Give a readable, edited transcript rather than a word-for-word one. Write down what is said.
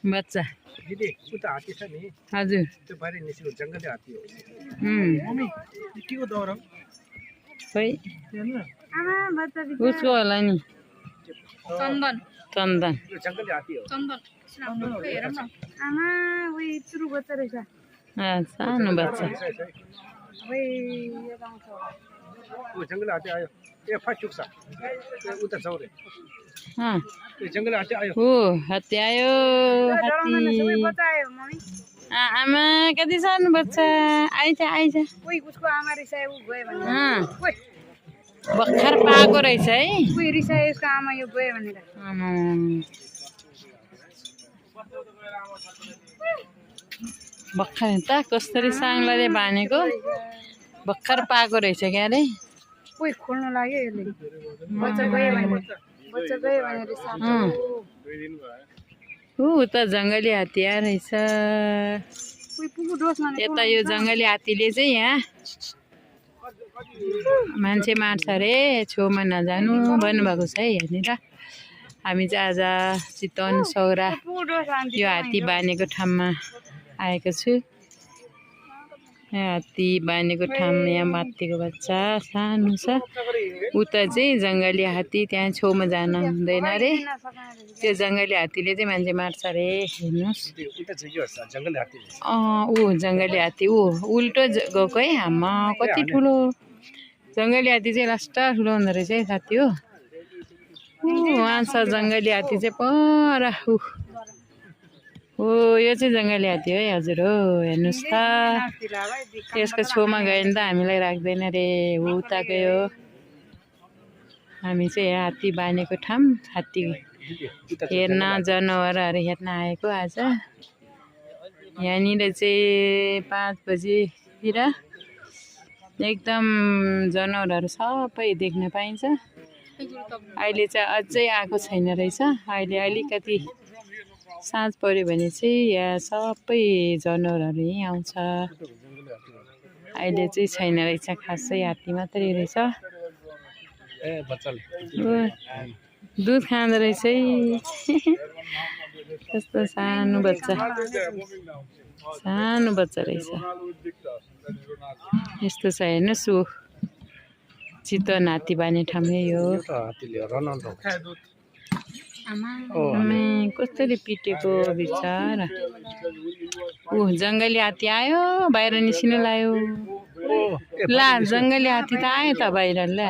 बच्चा दिदी उता हात्ती छ नि हजुर त्यो बाहिर निस्केको जङ्गली हात्ती हो मम्मी के को दौरा खोइ आमा बच्चा उसको होला नि चन्दन चन्दन यो जङ्गली हात्ती हो चन्दन हेरौँ न आमा उही तुरु बच्चा रहेछ सानो बच्चा उही यो गाउँछ यो जङ्गली हात्ती आयो ए फाट चुक्छ उता जाउँ रे यो जङ्गली हात्ती आयो हो हात्ती आयो हात्ती बच्चा आयो मम्मी आमा कति सानो बच्चा आइज आइज उही उसको आमा रिसायो ऊ गयो भने भर्खर पाएको रहेछ है उही रिसायो उसको आमा यो गयो भनेर भर्खर त कसरी साङ्लाले बानेको भर्खर पाएको रहेछ क्या अरे उही खोल्नु लाग्यो यसले बच्चा गयो भनेर त जङ्गली हात्ती आएर रहेछ उही पुगु डोस यता यो जङ्गली हात्तीले चाहिँ यहाँ मान्छे मार्छ अरे छेउमा नजानु भन्नुभएको छ है यहाँनिर हामी चाहिँ आज चितवन सौरा यो हात्ती बानेको ठाउँमा आएको छु हात्ती बानेको ठाउँ यहाँ हात्तीको बच्चा सानो छ उता चाहिँ जङ्गली हात्ती त्यहाँ छेउमा जान हुँदैन अरे त्यो जङ्गली हात्तीले चाहिँ मान्छे मार्छ अरे हेर्नुहोस् ऊ जङ्गली हात्ती ऊ उल्टो गएको है आमा कति ठुलो जङ्गली हात्ती चाहिँ लास्ट ठुलो हुँदो रहेछ है साथी हो उहाँ छ जङ्गली हात्ती चाहिँ पर हो यो चाहिँ जङ्गली हात्ती है हजुर हो हेर्नुहोस् त यसको छेउमा गयो भने त हामीलाई राख्दैन रे उता गयो हामी चाहिँ यहाँ हात्ती बानेको ठाउँ हात्ती हेर्न जनावरहरू हेर्न आएको आज यहाँनिर चाहिँ 5 बजीतिर एकदम जनावरहरू सबै देख्न पाइन्छ अहिले चाहिँ अझै आएको छैन रहेछ अहिले अलिकति साँझ पऱ्यो भने चाहिँ यहाँ सबै जनावरहरू यहीँ आउँछ अहिले चाहिँ छैन रहेछ खासै हात्ती मात्रै रहेछ दुध खाँदो रहेछ है कस्तो सानो बच्चा रहेछ यस्तो छ हेर्नुहोस् ऊ चितवन हात्ती बाने ठाउँ यो कसरी पिटेको बिचारा ऊ जङ्गली हात्ती आयो बाहिर निस्किनु लायो ला जङ्गली हात्ती त आयो त बाहिर ला